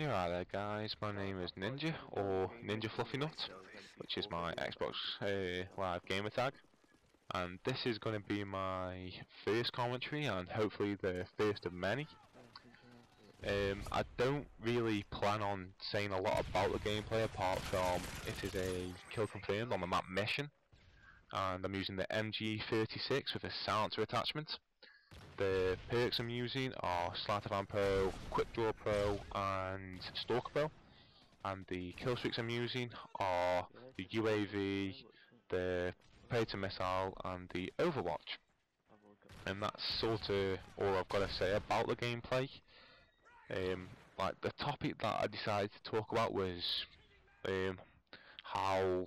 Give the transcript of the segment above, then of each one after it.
You're right there guys, my name is Ninja, or Ninja Fluffy Nut, which is my Xbox Live gamer tag, and this is going to be my first commentary and hopefully the first of many. I don't really plan on saying a lot about the gameplay apart from it is a kill confirmed on the map Mission, and I'm using the MG36 with a silencer attachment. The perks I'm using are Sleight of Hand Pro, Quick Draw Pro and Stalker Pro, and the kill streaks I'm using are the UAV, the Predator Missile and the Overwatch. And that's sort of all I've got to say about the gameplay. Like the topic that I decided to talk about was how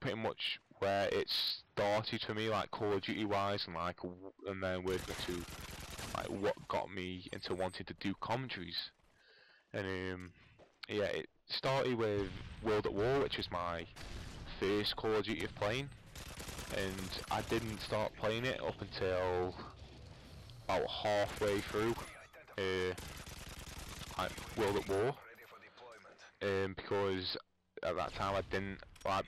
pretty much where it started for me, like Call of Duty wise, and then working to what got me into wanting to do commentaries. And yeah, it started with World at War, which was my first Call of Duty of playing, and I didn't start playing it up until about halfway through World at War, because at that time I didn't,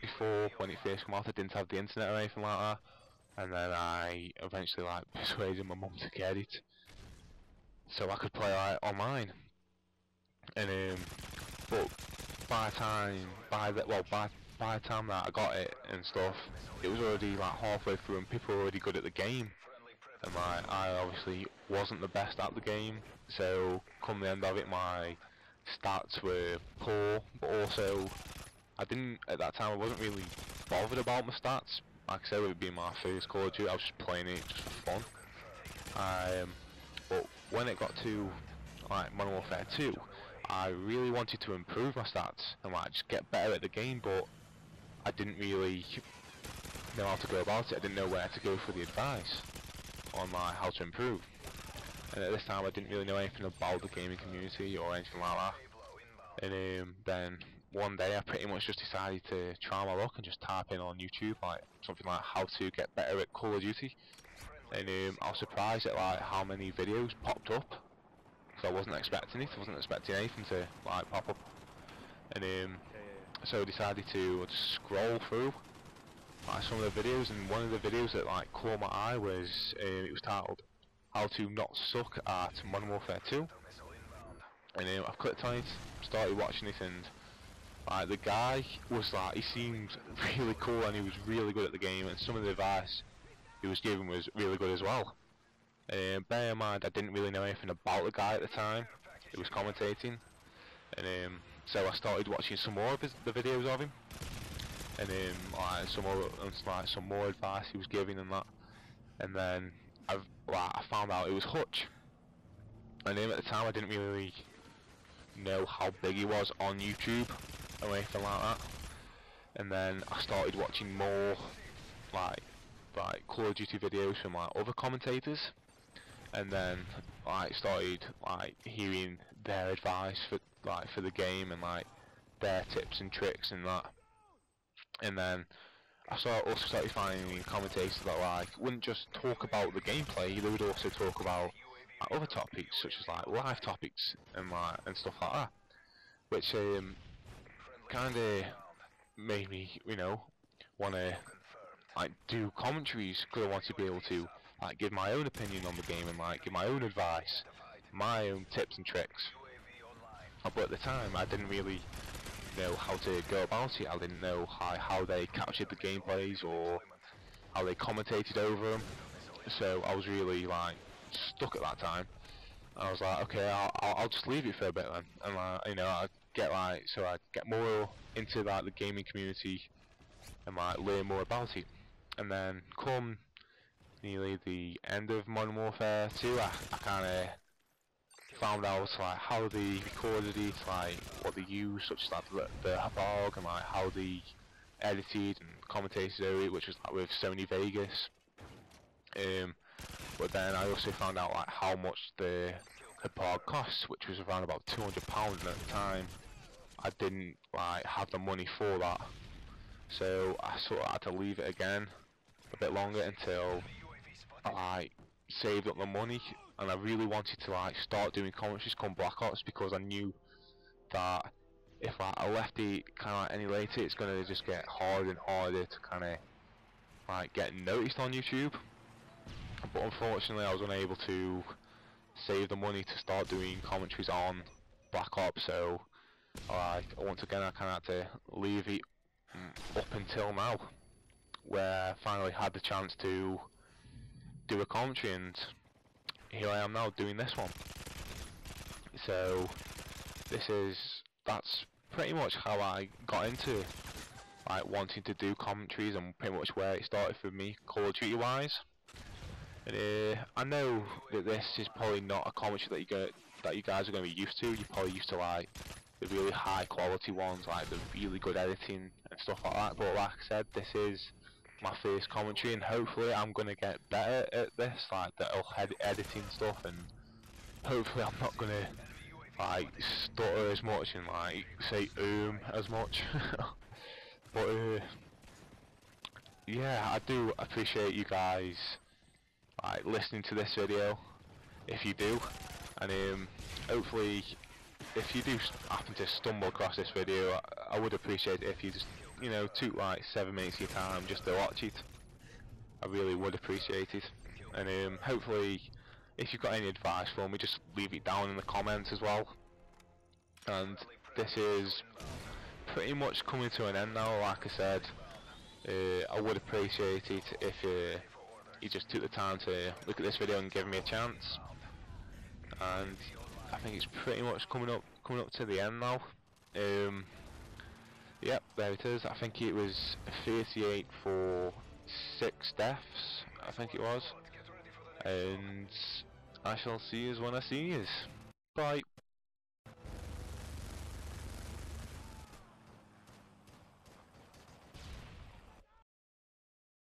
before when it first came out, I didn't have the internet or anything like that, and then I eventually persuaded my mum to get it so I could play online. And but by the time that I got it and stuff, it was already halfway through and people were already good at the game, and I obviously wasn't the best at the game, so come the end of it my stats were poor, but also at that time I wasn't really bothered about my stats. Like I said, with it being my first Call of Duty, I was just playing it just for fun. But when it got to Modern Warfare 2, I really wanted to improve my stats and just get better at the game, but I didn't really know how to go about it. I didn't know where to go for the advice on how to improve. And at this time I didn't really know anything about the gaming community or anything like that. And then one day I pretty much just decided to try my luck and just type in on YouTube something like how to get better at Call of Duty, and I was surprised at how many videos popped up. So I wasn't expecting it. I wasn't expecting anything to pop up, and so I decided to just scroll through some of the videos, and one of the videos that caught my eye was it was titled "How to Not Suck at Modern Warfare 2," and I clicked on it, started watching it, and the guy was he seemed really cool and he was really good at the game, and some of the advice he was giving was really good as well. Bear in mind I didn't really know anything about the guy at the time who was commentating, and so I started watching some more of the videos of him, and some more advice he was giving and that, and then I found out it was Hutch, and at the time I didn't really know how big he was on YouTube or anything like that, and then I started watching more Call of Duty videos from other commentators, and then started hearing their advice for the game and their tips and tricks and that, and then I also started finding commentators that wouldn't just talk about the gameplay, they would also talk about other topics such as live topics and stuff like that, which kind of made me want to do commentaries, because I want to be able to give my own opinion on the game and give my own advice, my own tips and tricks. But at the time I didn't really know how to go about it. I didn't know how they captured the gameplays or how they commentated over them, so I was really stuck at that time. I was okay, I'll just leave it for a bit then, and I get more into the gaming community and learn more about it. And then come nearly the end of Modern Warfare 2, I kind of found out how they recorded it, what they used, such as the Hapog, and how they edited and commentated over it, which was with Sony Vegas. But then I also found out how much the Hapog costs, which was around about £200, and at the time I didn't have the money for that, so I sort of had to leave it again a bit longer until I saved up the money, and I really wanted to start doing commentaries come Black Ops, because I knew that if I left it kind of like any later, it's gonna just get harder and harder to kind of like get noticed on YouTube. But unfortunately, I was unable to save the money to start doing commentaries on Black Ops, so like once again I kind of had to leave it up until now, where I finally had the chance to do a commentary, and here I am now doing this one. So that's pretty much how I got into like wanting to do commentaries, and pretty much where it started for me Call of Duty wise. And I know that this is probably not a commentary that you guys are going to be used to. You're probably used to like the really high quality ones, like the really good editing and stuff like that. But like I said, this is my first commentary, and hopefully I'm going to get better at this, like the editing stuff, and hopefully I'm not going to like stutter as much and like say as much. But yeah, I do appreciate you guys like listening to this video, if you do, and hopefully if you do happen to stumble across this video, I would appreciate it if you just, you know, took like 7 minutes of your time just to watch it. I really would appreciate it. And hopefully if you've got any advice for me, just leave it down in the comments as well. And this is pretty much coming to an end now. Like I said, I would appreciate it if you just took the time to look at this video and give me a chance. And I think it's pretty much coming up to the end now. Yep, there it is. I think it was 38 for 6 deaths, I think it was. And I shall see you when I see you. Bye.